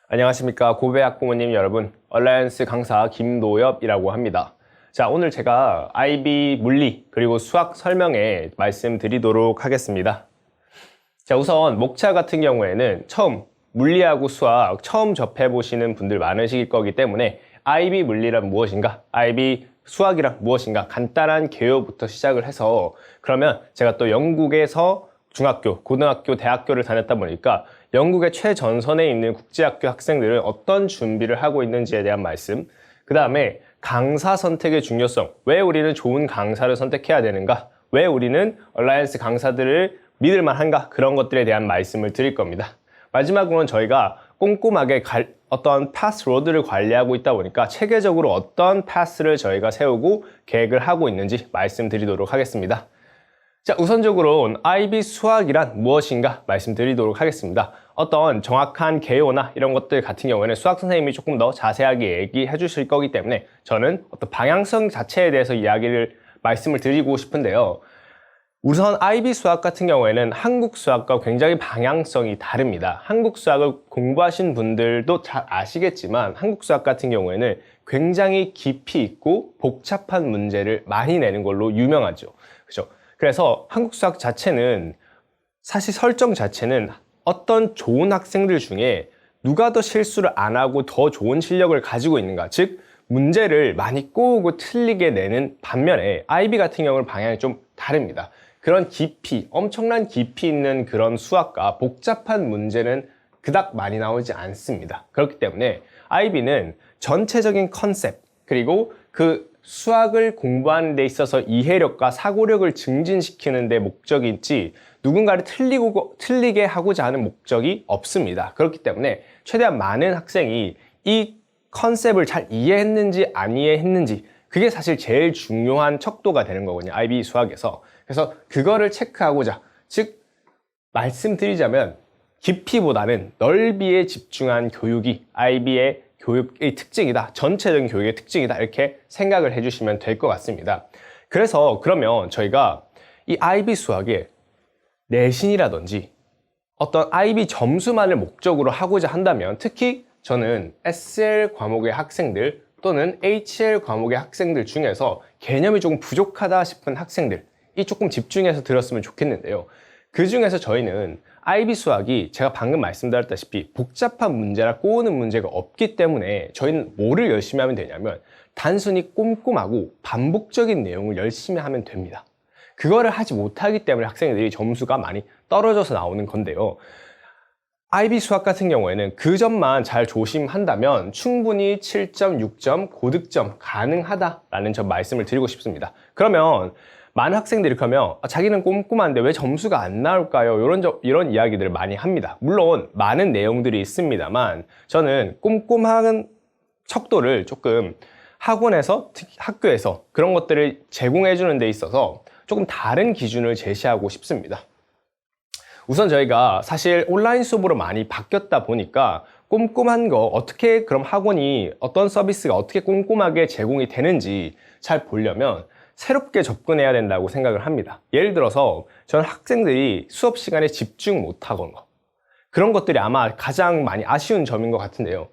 안녕하십니까 고배학부모님 여러분, 얼라이언스 강사 김노엽이라고 합니다. 자, 오늘 제가 IB 물리 그리고 수학 설명에 말씀드리도록 하겠습니다. 자, 우선 목차 같은 경우에는 물리하고 수학 처음 접해보시는 분들 많으실 거기 때문에 IB 물리란 무엇인가, IB 수학이란 무엇인가 간단한 개요부터 시작을 해서, 그러면 제가 또 영국에서 중학교, 고등학교, 대학교를 다녔다 보니까 영국의 최전선에 있는 국제학교 학생들은 어떤 준비를 하고 있는지에 대한 말씀, 그 다음에 강사 선택의 중요성, 왜 우리는 좋은 강사를 선택해야 되는가, 왜 우리는 얼라이언스 강사들을 믿을만 한가, 그런 것들에 대한 말씀을 드릴 겁니다. 마지막으로는 저희가 꼼꼼하게 어떤 패스 로드를 관리하고 있다 보니까 체계적으로 어떤 패스를 저희가 세우고 계획을 하고 있는지 말씀드리도록 하겠습니다. 자, 우선적으로 IB 수학이란 무엇인가 말씀드리도록 하겠습니다. 어떤 정확한 개요나 이런 것들 같은 경우에는 수학 선생님이 조금 더 자세하게 얘기해 주실 거기 때문에 저는 어떤 방향성 자체에 대해서 말씀을 드리고 싶은데요. 우선 IB 수학 같은 경우에는 한국 수학과 굉장히 방향성이 다릅니다. 한국 수학을 공부하신 분들도 잘 아시겠지만 한국 수학 같은 경우에는 굉장히 깊이 있고 복잡한 문제를 많이 내는 걸로 유명하죠. 그렇죠? 그래서 한국 수학 자체는 사실 설정 자체는 어떤 좋은 학생들 중에 누가 더 실수를 안 하고 더 좋은 실력을 가지고 있는가, 즉 문제를 많이 꼬우고 틀리게 내는 반면에 IB 같은 경우는 방향이 좀 다릅니다. 그런 깊이, 엄청난 깊이 있는 그런 수학과 복잡한 문제는 그닥 많이 나오지 않습니다. 그렇기 때문에 IB는 전체적인 컨셉, 그리고 그 수학을 공부하는 데 있어서 이해력과 사고력을 증진시키는 데 목적이 있지 누군가를 틀리게 하고자 하는 목적이 없습니다. 그렇기 때문에 최대한 많은 학생이 이 컨셉을 잘 이해했는지 안 이해했는지, 그게 사실 제일 중요한 척도가 되는 거거든요, IB 수학에서. 그래서 그거를 체크하고자, 즉 말씀드리자면 깊이보다는 넓이에 집중한 교육이 IB의 교육의 특징이다, 전체적인 교육의 특징이다, 이렇게 생각을 해주시면 될 것 같습니다. 그래서 그러면 저희가 이 IB 수학에 내신이라든지 어떤 IB 점수만을 목적으로 하고자 한다면, 특히 저는 SL 과목의 학생들 또는 HL 과목의 학생들 중에서 개념이 조금 부족하다 싶은 학생들이 조금 집중해서 들었으면 좋겠는데요. 그 중에서 저희는 IB 수학이 제가 방금 말씀드렸다시피 복잡한 문제라 꼬우는 문제가 없기 때문에 저희는 뭐를 열심히 하면 되냐면 단순히 꼼꼼하고 반복적인 내용을 열심히 하면 됩니다. 그거를 하지 못하기 때문에 학생들이 점수가 많이 떨어져서 나오는 건데요. IB 수학 같은 경우에는 그 점만 잘 조심한다면 충분히 7점, 6점, 고득점 가능하다라는 점 말씀을 드리고 싶습니다. 그러면 많은 학생들이 그러면 자기는 꼼꼼한데 왜 점수가 안 나올까요? 이런 이야기들을 많이 합니다. 물론 많은 내용들이 있습니다만 저는 꼼꼼한 척도를 조금 학원에서, 특히 학교에서 그런 것들을 제공해 주는 데 있어서 조금 다른 기준을 제시하고 싶습니다. 우선 저희가 사실 온라인 수업으로 많이 바뀌었다 보니까 꼼꼼한 거 어떻게, 그럼 학원이 어떤 서비스가 어떻게 꼼꼼하게 제공이 되는지 잘 보려면 새롭게 접근해야 된다고 생각을 합니다. 예를 들어서 저는 학생들이 수업 시간에 집중 못하거나 그런 것들이 아마 가장 많이 아쉬운 점인 것 같은데요.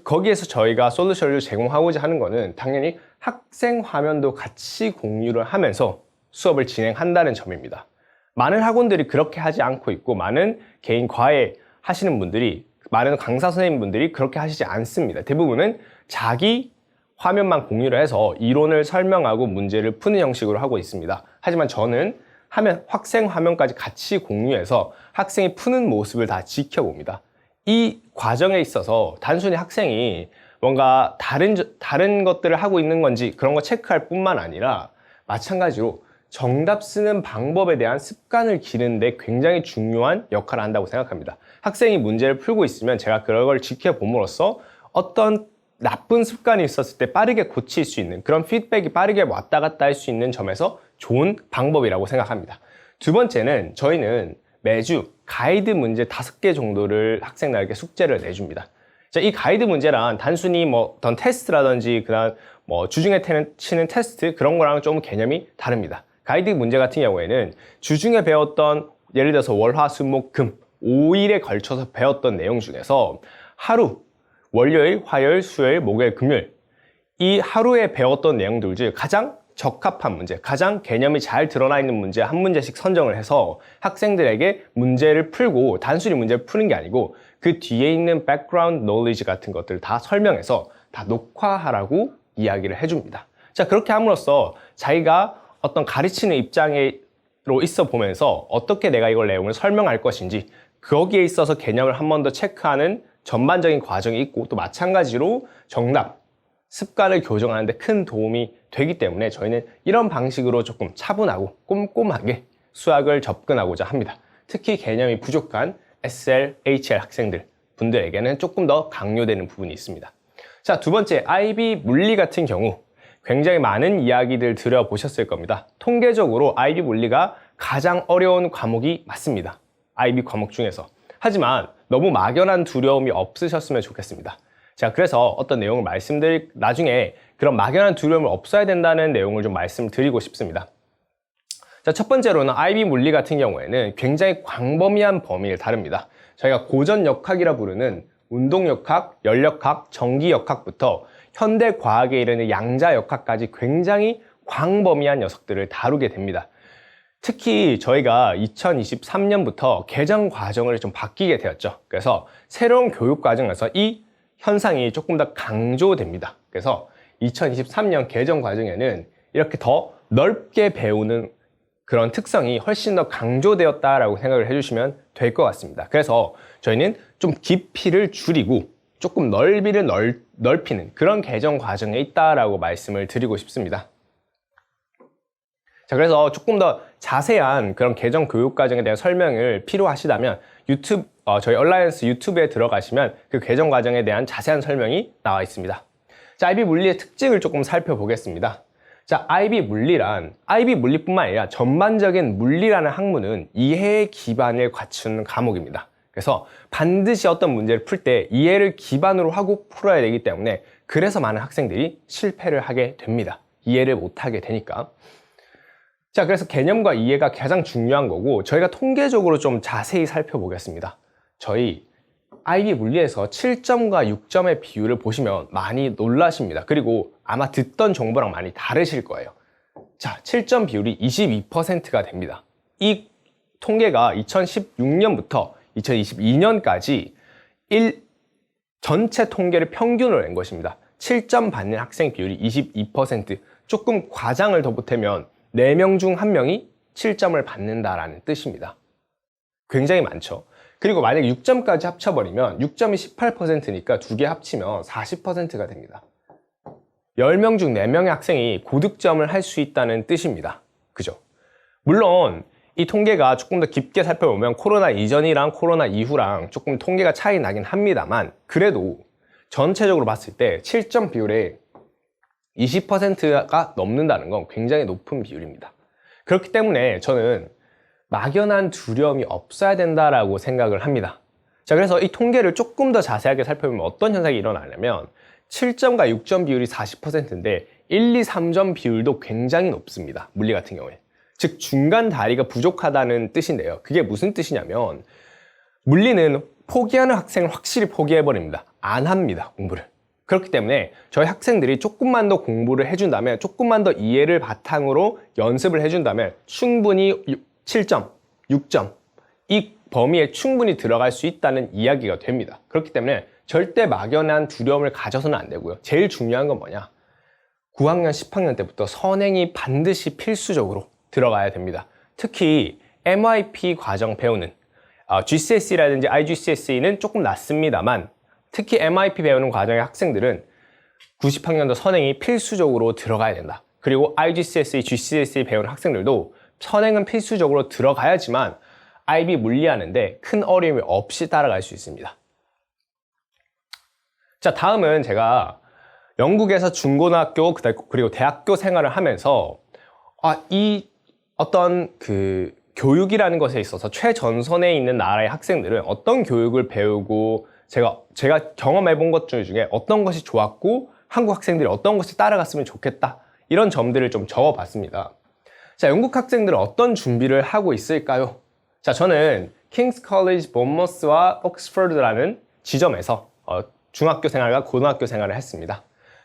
거기에서 저희가 솔루션을 제공하고자 하는 거는 당연히 학생 화면도 같이 공유를 하면서 수업을 진행한다는 점입니다. 많은 학원들이 그렇게 하지 않고 있고 많은 개인 과외 하시는 분들이, 많은 강사 선생님분들이 그렇게 하시지 않습니다. 대부분은 자기 화면만 공유를 해서 이론을 설명하고 문제를 푸는 형식으로 하고 있습니다. 하지만 저는 학생 화면까지 같이 공유해서 학생이 푸는 모습을 다 지켜봅니다. 이 과정에 있어서 단순히 학생이 뭔가 다른 것들을 하고 있는 건지 그런 거 체크할 뿐만 아니라 마찬가지로 정답 쓰는 방법에 대한 습관을 기르는데 굉장히 중요한 역할을 한다고 생각합니다. 학생이 문제를 풀고 있으면 제가 그걸 지켜봄으로써 어떤 나쁜 습관이 있었을 때 빠르게 고칠 수 있는, 그런 피드백이 빠르게 왔다 갔다 할 수 있는 점에서 좋은 방법이라고 생각합니다. 두 번째는 저희는 매주 가이드 문제 5개 정도를 학생들에게 숙제를 내줍니다. 자, 이 가이드 문제란 단순히 어떤 테스트라든지 그런 주중에 치는 테스트, 그런 거랑 좀 개념이 다릅니다. 가이드 문제 같은 경우에는 주중에 배웠던, 예를 들어서 월, 화, 수, 목, 금 5일에 걸쳐서 배웠던 내용 중에서 하루, 월요일, 화요일, 수요일, 목요일, 금요일 이 하루에 배웠던 내용들 중 가장 적합한 문제, 가장 개념이 잘 드러나 있는 문제 한 문제씩 선정을 해서 학생들에게 문제를 풀고 단순히 문제를 푸는 게 아니고 그 뒤에 있는 백그라운드 노리지 같은 것들을 다 설명해서 다 녹화하라고 이야기를 해줍니다. 자, 그렇게 함으로써 자기가 어떤 가르치는 입장으로 있어 보면서 어떻게 내가 이걸 내용을 설명할 것인지 거기에 있어서 개념을 한 번 더 체크하는 전반적인 과정이 있고 또 마찬가지로 정답, 습관을 교정하는 데 큰 도움이 되기 때문에 저희는 이런 방식으로 조금 차분하고 꼼꼼하게 수학을 접근하고자 합니다. 특히 개념이 부족한 SL, HL 학생들 분들에게는 조금 더 강요되는 부분이 있습니다. 자, 두 번째, IB 물리 같은 경우 굉장히 많은 이야기들 들어보셨을 겁니다. 통계적으로 IB 물리가 가장 어려운 과목이 맞습니다. IB 과목 중에서. 하지만 너무 막연한 두려움이 없으셨으면 좋겠습니다. 자, 그래서 어떤 내용을 나중에 그런 막연한 두려움을 없어야 된다는 내용을 좀 말씀드리고 싶습니다. 자, 첫 번째로는 IB 물리 같은 경우에는 굉장히 광범위한 범위를 다룹니다. 저희가 고전역학이라 부르는 운동역학, 열역학, 전기역학부터 현대과학에 이르는 양자역학까지 굉장히 광범위한 녀석들을 다루게 됩니다. 특히 저희가 2023년부터 개정 과정을 좀 바뀌게 되었죠. 그래서 새로운 교육 과정에서 이 현상이 조금 더 강조됩니다. 그래서 2023년 개정 과정에는 이렇게 더 넓게 배우는 그런 특성이 훨씬 더 강조되었다라고 생각을 해주시면 될 것 같습니다. 그래서 저희는 좀 깊이를 줄이고 조금 넓이를 넓히는 그런 개정 과정에 있다라고 말씀을 드리고 싶습니다. 자, 그래서 조금 더 자세한 그런 개정 교육 과정에 대한 설명을 필요하시다면 저희 얼라이언스 유튜브에 들어가시면 그 개정 과정에 대한 자세한 설명이 나와 있습니다. 자, IB 물리의 특징을 조금 살펴보겠습니다. 자, IB 물리뿐만 아니라 전반적인 물리라는 학문은 이해의 기반을 갖춘 과목입니다. 그래서 반드시 어떤 문제를 풀 때 이해를 기반으로 하고 풀어야 되기 때문에 그래서 많은 학생들이 실패를 하게 됩니다. 이해를 못하게 되니까. 자, 그래서 개념과 이해가 가장 중요한 거고 저희가 통계적으로 좀 자세히 살펴보겠습니다. 저희 IB 물리에서 7점과 6점의 비율을 보시면 많이 놀라십니다. 그리고 아마 듣던 정보랑 많이 다르실 거예요. 자, 7점 비율이 22%가 됩니다. 이 통계가 2016년부터 2022년까지 전체 통계를 평균으로 낸 것입니다. 7점 받는 학생 비율이 22%, 조금 과장을 더 보태면 4명 중 1명이 7점을 받는다라는 뜻입니다. 굉장히 많죠. 그리고 만약에 6점까지 합쳐버리면 6점이 18%니까 두 개 합치면 40%가 됩니다. 10명 중 4명의 학생이 고득점을 할 수 있다는 뜻입니다. 그죠? 물론 이 통계가 조금 더 깊게 살펴보면 코로나 이전이랑 코로나 이후랑 조금 통계가 차이 나긴 합니다만 그래도 전체적으로 봤을 때 7점 비율에 20%가 넘는다는 건 굉장히 높은 비율입니다. 그렇기 때문에 저는 막연한 두려움이 없어야 된다라고 생각을 합니다. 자, 그래서 이 통계를 조금 더 자세하게 살펴보면 어떤 현상이 일어나냐면 7점과 6점 비율이 40%인데 1, 2, 3점 비율도 굉장히 높습니다. 물리 같은 경우에. 즉 중간 다리가 부족하다는 뜻인데요. 그게 무슨 뜻이냐면 물리는 포기하는 학생을 확실히 포기해버립니다. 안 합니다, 공부를. 그렇기 때문에 저희 학생들이 조금만 더 공부를 해준다면, 조금만 더 이해를 바탕으로 연습을 해준다면 충분히 7점, 6점 이 범위에 충분히 들어갈 수 있다는 이야기가 됩니다. 그렇기 때문에 절대 막연한 두려움을 가져서는 안 되고요. 제일 중요한 건 뭐냐? 9학년, 10학년 때부터 선행이 반드시 필수적으로 들어가야 됩니다. 특히 MIP 과정 배우는 GCSE라든지 IGCSE는 조금 낮습니다만 특히 MIP 배우는 과정의 학생들은 90학년도 선행이 필수적으로 들어가야 된다. 그리고 IGCSE, GCSE 배우는 학생들도 선행은 필수적으로 들어가야지만 IB 물리하는데 큰 어려움이 없이 따라갈 수 있습니다. 자, 다음은 제가 영국에서 중고등학교 그리고 대학교 생활을 하면서 이 어떤 그 교육이라는 것에 있어서 최전선에 있는 나라의 학생들은 어떤 교육을 배우고 제가 경험해 본 것 중에 어떤 것이 좋았고 한국 학생들이 어떤 것을 따라갔으면 좋겠다 이런 점들을 좀 적어 봤습니다. 자, 영국 학생들은 어떤 준비를 하고 있을까요? 자, 저는 킹스 컬리지 본머스와 옥스퍼드라는 지점에서 중학교 생활과 고등학교 생활을 했습니다.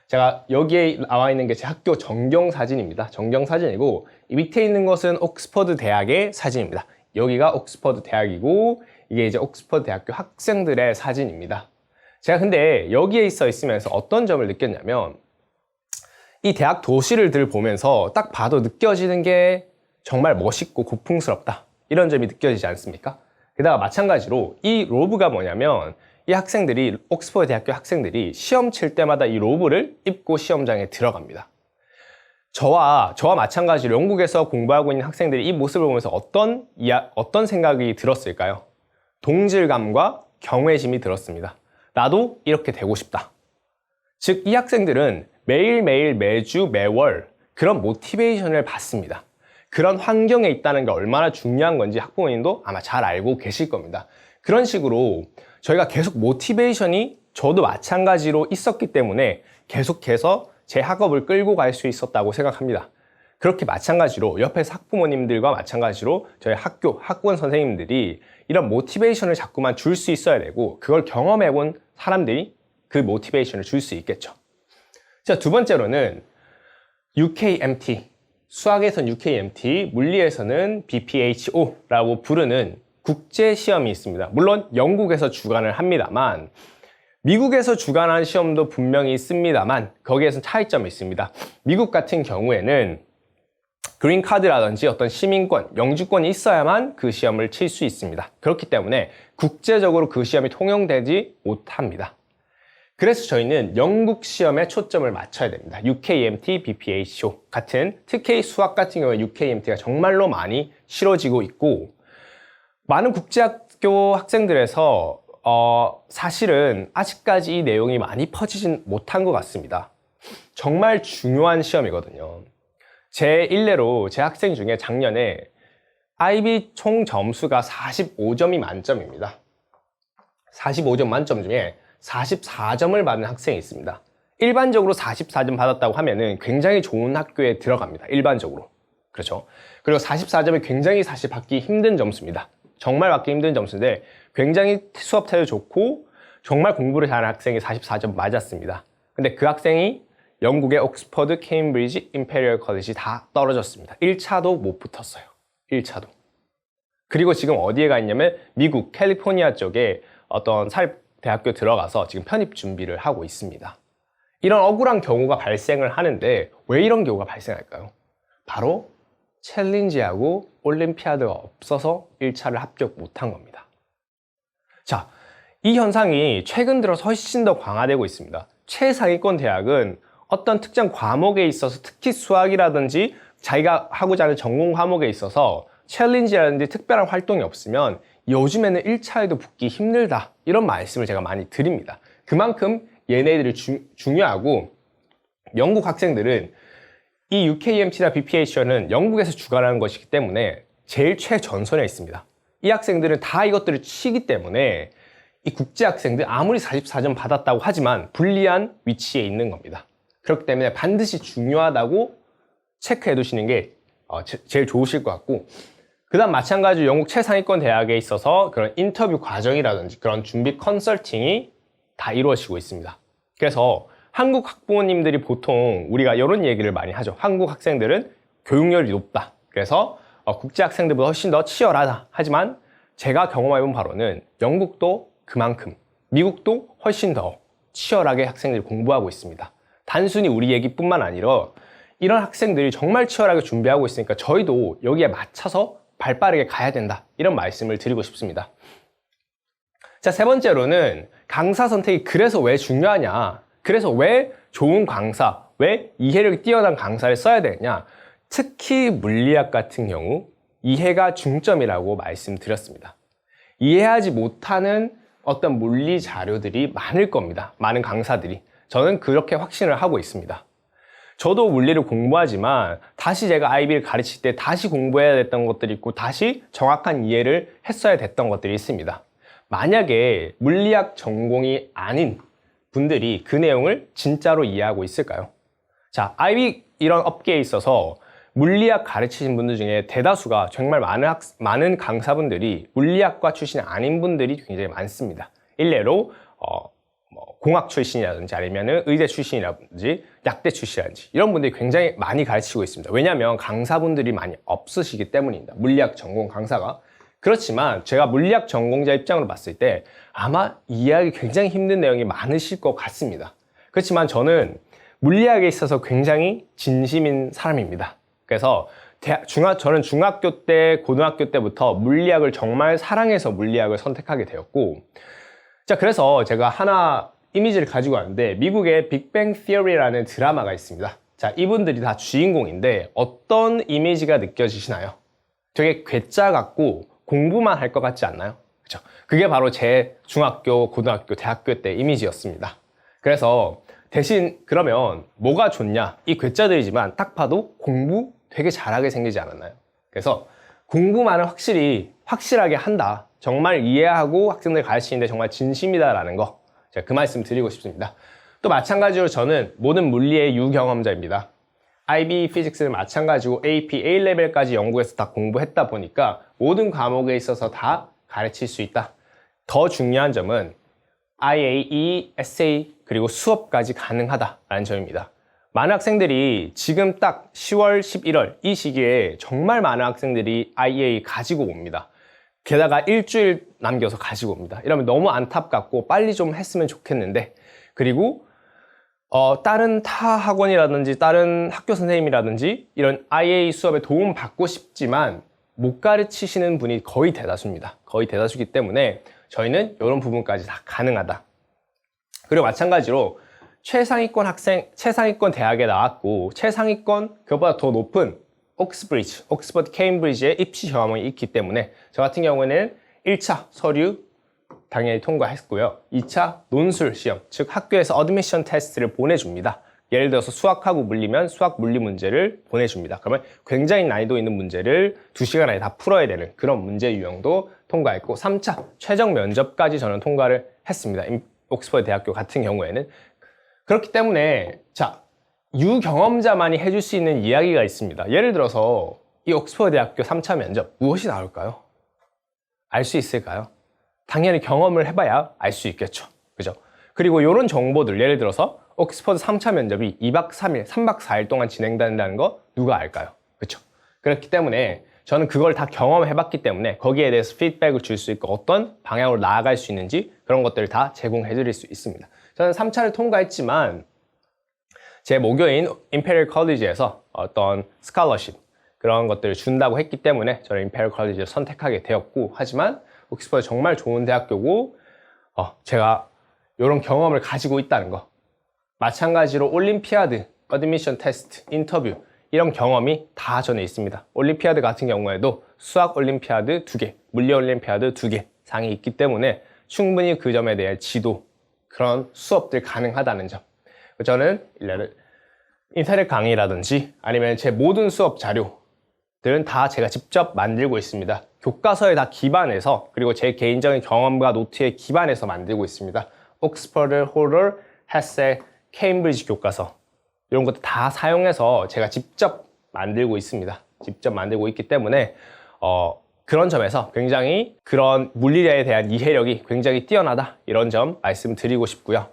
제가 여기에 나와 있는 게 제 학교 전경 사진입니다. 전경 사진이고 이 밑에 있는 것은 옥스퍼드 대학의 사진입니다. 여기가 옥스퍼드 대학이고 이게 이제 옥스퍼드 대학교 학생들의 사진입니다. 제가 근데 여기에 있으면서 어떤 점을 느꼈냐면 이 대학 도시를 보면서 딱 봐도 느껴지는 게 정말 멋있고 고풍스럽다. 이런 점이 느껴지지 않습니까? 게다가 마찬가지로 이 로브가 뭐냐면 이 학생들이 옥스퍼드 대학교 학생들이 시험 칠 때마다 이 로브를 입고 시험장에 들어갑니다. 저와 마찬가지로 영국에서 공부하고 있는 학생들이 이 모습을 보면서 어떤 생각이 들었을까요? 동질감과 경외심이 들었습니다. 나도 이렇게 되고 싶다. 즉, 이 학생들은 매일매일 매주 매월 그런 모티베이션을 받습니다. 그런 환경에 있다는 게 얼마나 중요한 건지 학부모님도 아마 잘 알고 계실 겁니다. 그런 식으로 저희가 계속 모티베이션이 저도 마찬가지로 있었기 때문에 계속해서 제 학업을 끌고 갈 수 있었다고 생각합니다. 그렇게 마찬가지로 옆에서 학부모님들과 마찬가지로 저희 학원 선생님들이 이런 모티베이션을 자꾸만 줄 수 있어야 되고 그걸 경험해 본 사람들이 그 모티베이션을 줄 수 있겠죠. 자, 두 번째로는 UKMT, 수학에서는 UKMT, 물리에서는 BPHO라고 부르는 국제시험이 있습니다. 물론 영국에서 주관을 합니다만 미국에서 주관한 시험도 분명히 있습니다만 거기에서는 차이점이 있습니다. 미국 같은 경우에는 그린카드라든지 어떤 시민권, 영주권이 있어야만 그 시험을 칠 수 있습니다. 그렇기 때문에 국제적으로 그 시험이 통용되지 못합니다. 그래서 저희는 영국 시험에 초점을 맞춰야 됩니다. UKMT, BPHO 같은, 특히 수학 같은 경우에 UKMT가 정말로 많이 실어지고 있고 많은 국제학교 학생들에서 사실은 아직까지 이 내용이 많이 퍼지진 못한 것 같습니다. 정말 중요한 시험이거든요. 제 일례로 제 학생 중에 작년에 IB 총 점수가 45점이 만점입니다. 45점 만점 중에 44점을 받은 학생이 있습니다. 일반적으로 44점 받았다고 하면은 굉장히 좋은 학교에 들어갑니다. 일반적으로. 그렇죠. 그리고 44점이 굉장히 사실 받기 힘든 점수입니다. 정말 받기 힘든 점수인데 굉장히 수업 태도 좋고 정말 공부를 잘하는 학생이 44점 맞았습니다. 근데 그 학생이 영국의 옥스퍼드, 케임브리지, 임페리얼 컬리지 다 떨어졌습니다. 1차도 못 붙었어요. 1차도. 그리고 지금 어디에 가 있냐면 미국 캘리포니아 쪽에 어떤 대학교 들어가서 지금 편입 준비를 하고 있습니다. 이런 억울한 경우가 발생을 하는데 왜 이런 경우가 발생할까요? 바로 챌린지하고 올림피아드가 없어서 1차를 합격 못한 겁니다. 자, 이 현상이 최근 들어서 훨씬 더 강화되고 있습니다. 최상위권 대학은 어떤 특정 과목에 있어서 특히 수학이라든지 자기가 하고자 하는 전공 과목에 있어서 챌린지라든지 특별한 활동이 없으면 요즘에는 1차에도 붙기 힘들다, 이런 말씀을 제가 많이 드립니다. 그만큼 얘네들이 중요하고 영국 학생들은 이 UKMT나 BPH는 영국에서 주관하는 것이기 때문에 제일 최전선에 있습니다. 이 학생들은 다 이것들을 치기 때문에 이 국제 학생들 아무리 44점 받았다고 하지만 불리한 위치에 있는 겁니다. 그렇기 때문에 반드시 중요하다고 체크해 두시는 게 제일 좋으실 것 같고, 그 다음 마찬가지로 영국 최상위권 대학에 있어서 그런 인터뷰 과정이라든지 그런 준비 컨설팅이 다 이루어지고 있습니다. 그래서 한국 학부모님들이 보통 우리가 이런 얘기를 많이 하죠. 한국 학생들은 교육열이 높다. 그래서 국제 학생들보다 훨씬 더 치열하다. 하지만 제가 경험해본 바로는 영국도 그만큼, 미국도 훨씬 더 치열하게 학생들이 공부하고 있습니다. 단순히 우리 얘기뿐만 아니라 이런 학생들이 정말 치열하게 준비하고 있으니까 저희도 여기에 맞춰서 발빠르게 가야 된다, 이런 말씀을 드리고 싶습니다. 자, 세 번째로는 강사 선택이 그래서 왜 중요하냐, 그래서 왜 좋은 강사, 왜 이해력이 뛰어난 강사를 써야 되느냐, 특히 물리학 같은 경우 이해가 중점이라고 말씀드렸습니다. 이해하지 못하는 어떤 물리 자료들이 많을 겁니다. 많은 강사들이. 저는 그렇게 확신을 하고 있습니다. 저도 물리를 공부하지만 다시 제가 IB를 가르칠 때 다시 공부해야 됐던 것들이 있고 다시 정확한 이해를 했어야 됐던 것들이 있습니다. 만약에 물리학 전공이 아닌 분들이 그 내용을 진짜로 이해하고 있을까요? 자, IB 이런 업계에 있어서 물리학 가르치신 분들 중에 대다수가 정말 많은 강사분들이 물리학과 출신이 아닌 분들이 굉장히 많습니다. 일례로 공학 출신이라든지 아니면 의대 출신이라든지 약대 출신이라든지 이런 분들이 굉장히 많이 가르치고 있습니다. 왜냐하면 강사분들이 많이 없으시기 때문입니다. 물리학 전공 강사가. 그렇지만 제가 물리학 전공자 입장으로 봤을 때 아마 이해하기 굉장히 힘든 내용이 많으실 것 같습니다. 그렇지만 저는 물리학에 있어서 굉장히 진심인 사람입니다. 그래서 저는 중학교 때, 고등학교 때부터 물리학을 정말 사랑해서 물리학을 선택하게 되었고, 자, 그래서 제가 하나 이미지를 가지고 왔는데, 미국의 빅뱅 티어리라는 드라마가 있습니다. 자, 이분들이 다 주인공인데, 어떤 이미지가 느껴지시나요? 되게 괴짜 같고, 공부만 할 것 같지 않나요? 그렇죠? 그게 바로 제 중학교, 고등학교, 대학교 때 이미지였습니다. 그래서 대신 그러면 뭐가 좋냐? 이 괴짜들이지만 딱 봐도 공부 되게 잘하게 생기지 않았나요? 그래서 공부만은 확실하게 한다. 정말 이해하고 학생들 가르치는데 정말 진심이다라는 거. 제가 그 말씀 드리고 싶습니다. 또 마찬가지로 저는 모든 물리의 유경험자입니다. IB 피직스는 마찬가지로 AP A레벨까지 영국에서 다 공부했다 보니까 모든 과목에 있어서 다 가르칠 수 있다. 더 중요한 점은 IAE, SA 그리고 수업까지 가능하다라는 점입니다. 많은 학생들이 지금 딱 10월, 11월 이 시기에 정말 많은 학생들이 IAE 가지고 옵니다. 게다가 일주일 남겨서 가지고 옵니다. 이러면 너무 안타깝고 빨리 좀 했으면 좋겠는데, 그리고 다른 타 학원이라든지 다른 학교 선생님이라든지 이런 IAE 수업에 도움 받고 싶지만 못 가르치시는 분이 거의 대다수입니다. 거의 대다수이기 때문에 저희는 이런 부분까지 다 가능하다. 그리고 마찬가지로 최상위권 대학에 나왔고 최상위권 그것보다 더 높은 옥스퍼드 케임브리지의 입시 경험이 있기 때문에 저 같은 경우에는 1차 서류 당연히 통과했고요. 2차 논술 시험, 즉 학교에서 어드미션 테스트를 보내줍니다. 예를 들어서 수학하고 물리면 수학 물리 문제를 보내줍니다. 그러면 굉장히 난이도 있는 문제를 2시간 안에 다 풀어야 되는 그런 문제 유형도 통과했고, 3차 최종 면접까지 저는 통과를 했습니다. 옥스퍼드 대학교 같은 경우에는. 그렇기 때문에 자, 유경험자만이 해줄 수 있는 이야기가 있습니다. 예를 들어서 이 옥스퍼드 대학교 3차 면접 무엇이 나올까요? 알 수 있을까요? 당연히 경험을 해봐야 알 수 있겠죠. 그죠? 그리고 이런 정보들, 예를 들어서 옥스퍼드 3차 면접이 2박 3일, 3박 4일 동안 진행된다는 거 누가 알까요? 그렇죠? 그렇기 때문에 저는 그걸 다 경험해봤기 때문에 거기에 대해서 피드백을 줄 수 있고 어떤 방향으로 나아갈 수 있는지 그런 것들을 다 제공해드릴 수 있습니다. 저는 3차를 통과했지만 제 모교인 임페리얼 컬리지에서 어떤 스칼러십 그런 것들을 준다고 했기 때문에 저는 임페리얼 컬리지를 선택하게 되었고, 하지만 옥스퍼드 정말 좋은 대학교고 제가 이런 경험을 가지고 있다는 거, 마찬가지로 올림피아드, 어드미션 테스트, 인터뷰 이런 경험이 다 전에 있습니다. 올림피아드 같은 경우에도 수학 올림피아드 2개, 물리 올림피아드 2개 상이 있기 때문에 충분히 그 점에 대한 지도, 그런 수업들 가능하다는 점. 저는 인터넷 강의라든지 아니면 제 모든 수업 자료들은 다 제가 직접 만들고 있습니다. 교과서에 다 기반해서, 그리고 제 개인적인 경험과 노트에 기반해서 만들고 있습니다. 옥스퍼드, 호럴, 헤셀, 케임브리지 교과서 이런 것도 다 사용해서 제가 직접 만들고 있습니다. 직접 만들고 있기 때문에 그런 점에서 굉장히 그런 물리에 대한 이해력이 굉장히 뛰어나다, 이런 점 말씀드리고 싶고요.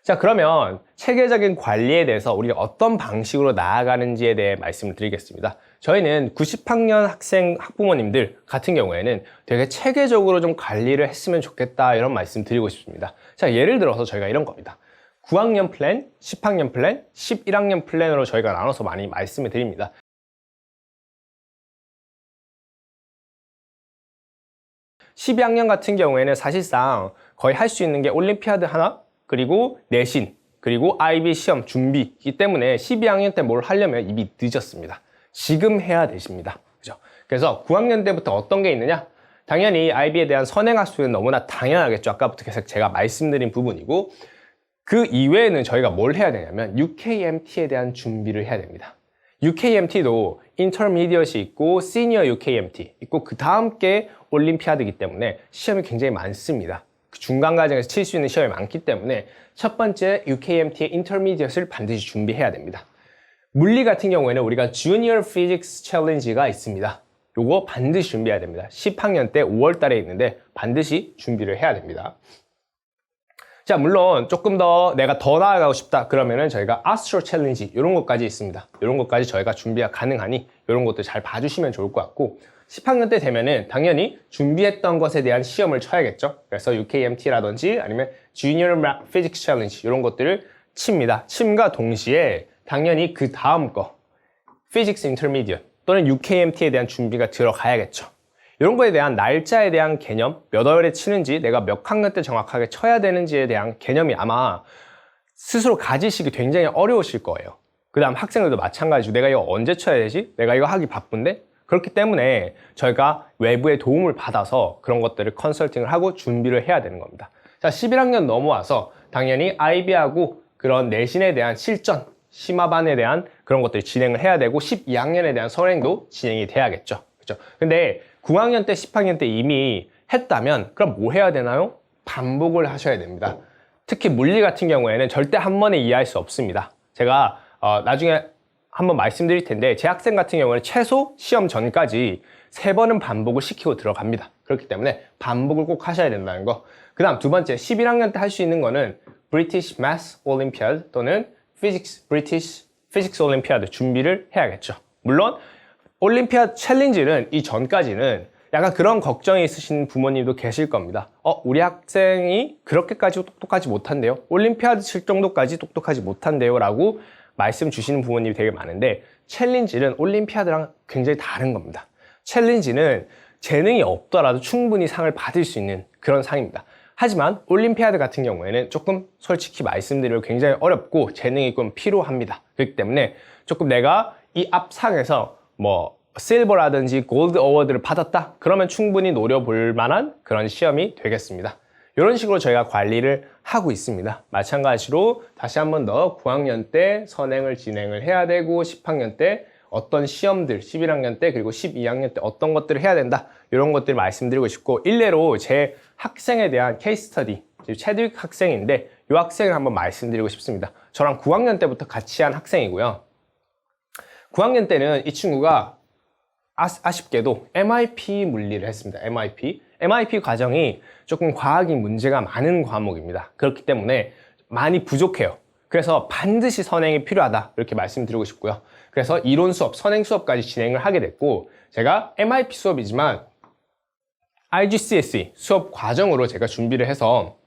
자, 그러면 체계적인 관리에 대해서 우리가 어떤 방식으로 나아가는지에 대해 말씀드리겠습니다. 저희는 90학년 학부모님들 같은 경우에는 되게 체계적으로 좀 관리를 했으면 좋겠다, 이런 말씀 드리고 싶습니다. 자, 예를 들어서 저희가 이런 겁니다. 9학년 플랜, 10학년 플랜, 11학년 플랜으로 저희가 나눠서 많이 말씀을 드립니다. 12학년 같은 경우에는 사실상 거의 할 수 있는 게 올림피아드 하나, 그리고 내신, 그리고 IB 시험 준비이기 때문에 12학년 때 뭘 하려면 이미 늦었습니다. 지금 해야 되십니다. 그죠? 그래서 9학년 때부터 어떤 게 있느냐? 당연히 IB에 대한 선행학습은 너무나 당연하겠죠. 아까부터 계속 제가 말씀드린 부분이고, 그 이외에는 저희가 뭘 해야 되냐면 UKMT에 대한 준비를 해야 됩니다. UKMT도 인터미디엇이 있고 시니어 UKMT 있고 그 다음 게 올림피아드이기 때문에 시험이 굉장히 많습니다. 중간 과정에서 칠 수 있는 시험이 많기 때문에 첫 번째 UKMT의 인터미디엇을 반드시 준비해야 됩니다. 물리 같은 경우에는 우리가 주니어 피직스 챌린지가 있습니다. 요거 반드시 준비해야 됩니다. 10학년 때 5월 달에 있는데 반드시 준비를 해야 됩니다. 자, 물론 조금 더 내가 더 나아가고 싶다 그러면은 저희가 아스트로 챌린지 이런 것까지 있습니다. 이런 것까지 저희가 준비가 가능하니 이런 것도 잘 봐주시면 좋을 것 같고 10학년 때 되면은 당연히 준비했던 것에 대한 시험을 쳐야겠죠. 그래서 UKMT라든지 아니면 Junior Physics Challenge 이런 것들을 칩니다. 침과 동시에 당연히 그 다음 거 Physics Intermediate 또는 UKMT에 대한 준비가 들어가야겠죠. 이런 거에 대한 날짜에 대한 개념, 몇 월에 치는지, 내가 몇 학년 때 정확하게 쳐야 되는지에 대한 개념이 아마 스스로 가지시기 굉장히 어려우실 거예요. 그 다음 학생들도 마찬가지로 내가 이거 언제 쳐야 되지? 내가 이거 하기 바쁜데? 그렇기 때문에 저희가 외부의 도움을 받아서 그런 것들을 컨설팅을 하고 준비를 해야 되는 겁니다. 자, 11학년 넘어와서 당연히 IB하고 그런 내신에 대한 실전, 심화반에 대한 그런 것들을 진행을 해야 되고 12학년에 대한 선행도 진행이 돼야겠죠. 그렇죠? 근데 9학년 때, 10학년 때 이미 했다면 그럼 뭐 해야 되나요? 반복을 하셔야 됩니다. 특히 물리 같은 경우에는 절대 한 번에 이해할 수 없습니다. 제가 나중에 한번 말씀드릴 텐데 제 학생 같은 경우는 최소 시험 전까지 3번은 반복을 시키고 들어갑니다. 그렇기 때문에 반복을 꼭 하셔야 된다는 거. 그 다음 두 번째, 11학년 때 할 수 있는 거는 British Math Olympiad 또는 British Physics Olympiad 준비를 해야겠죠. 물론 올림피아드 챌린지는 이 전까지는 약간 그런 걱정이 있으신 부모님도 계실 겁니다. 우리 학생이 그렇게까지 똑똑하지 못한대요. 올림피아드 칠 정도까지 똑똑하지 못한대요. 라고 말씀 주시는 부모님이 되게 많은데 챌린지는 올림피아드랑 굉장히 다른 겁니다. 챌린지는 재능이 없더라도 충분히 상을 받을 수 있는 그런 상입니다. 하지만 올림피아드 같은 경우에는 조금 솔직히 말씀드리면 굉장히 어렵고 재능이 좀 필요합니다. 그렇기 때문에 조금 내가 이 앞상에서 뭐 실버라든지 골드 어워드를 받았다? 그러면 충분히 노려볼 만한 그런 시험이 되겠습니다. 이런 식으로 저희가 관리를 하고 있습니다. 마찬가지로 다시 한 번 더 9학년 때 선행을 진행을 해야 되고 10학년 때 어떤 시험들, 11학년 때 그리고 12학년 때 어떤 것들을 해야 된다 이런 것들을 말씀드리고 싶고 일례로 제 학생에 대한 케이스 스터디 체드윅 학생인데 이 학생을 한번 말씀드리고 싶습니다. 저랑 9학년 때부터 같이 한 학생이고요. 9학년 때는 이 친구가 아쉽게도 MIP 물리를 했습니다. MIP 과정이 조금 과학이 문제가 많은 과목입니다. 그렇기 때문에 많이 부족해요. 그래서 반드시 선행이 필요하다 이렇게 말씀드리고 싶고요. 그래서 이론 수업, 선행 수업까지 진행을 하게 됐고 제가 MIP 수업이지만 IGCSE 수업 과정으로 제가 준비를 해서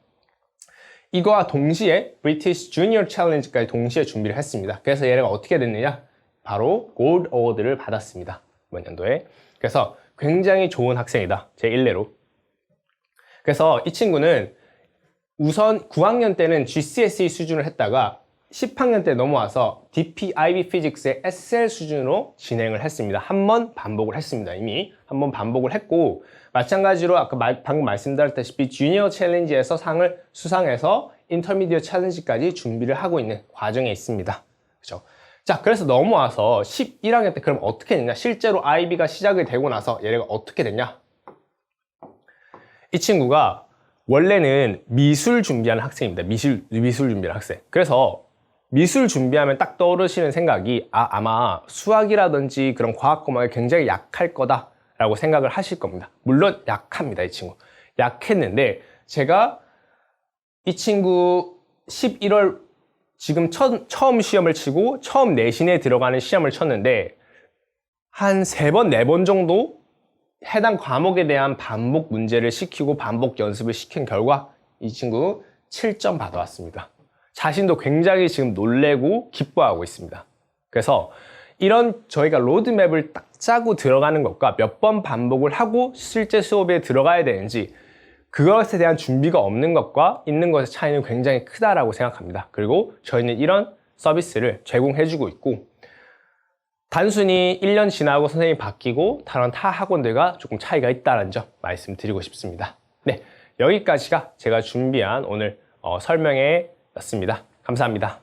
이거와 동시에 British Junior Challenge까지 동시에 준비를 했습니다. 그래서 얘가 어떻게 됐느냐? 바로 골드 어워드를 받았습니다. 이번 연도에. 그래서 굉장히 좋은 학생이다. 제 일례로. 그래서 이 친구는 우선 9학년 때는 GCSE 수준을 했다가 10학년 때 넘어와서 DP IB Physics의 SL 수준으로 진행을 했습니다. 한 번 반복을 했습니다. 이미 한 번 반복을 했고 마찬가지로 아까 방금 말씀드렸다시피 주니어 챌린지에서 상을 수상해서 인터미디어 챌린지까지 준비를 하고 있는 과정에 있습니다. 그렇죠? 자, 그래서 넘어와서 11학년 때 그럼 어떻게 됐냐? 실제로 IB가 시작이 되고 나서 얘가 어떻게 됐냐? 이 친구가 원래는 미술 준비하는 학생입니다. 미술 준비하는 학생. 그래서 미술 준비하면 딱 떠오르시는 생각이 아마 수학이라든지 그런 과학 과목에 굉장히 약할 거다라고 생각을 하실 겁니다. 물론 약합니다, 이 친구. 약했는데 제가 이 친구 11월 지금 처음 시험을 치고 처음 내신에 들어가는 시험을 쳤는데 한 3번, 4번 정도 해당 과목에 대한 반복 문제를 시키고 반복 연습을 시킨 결과 이 친구 7점 받아왔습니다. 자신도 굉장히 지금 놀래고 기뻐하고 있습니다. 그래서 이런 저희가 로드맵을 딱 짜고 들어가는 것과 몇 번 반복을 하고 실제 수업에 들어가야 되는지 그것에 대한 준비가 없는 것과 있는 것의 차이는 굉장히 크다라고 생각합니다. 그리고 저희는 이런 서비스를 제공해주고 있고 단순히 1년 지나고 선생님이 바뀌고 다른 타 학원들과 조금 차이가 있다는 점 말씀드리고 싶습니다. 네, 여기까지가 제가 준비한 오늘 설명회였습니다. 감사합니다.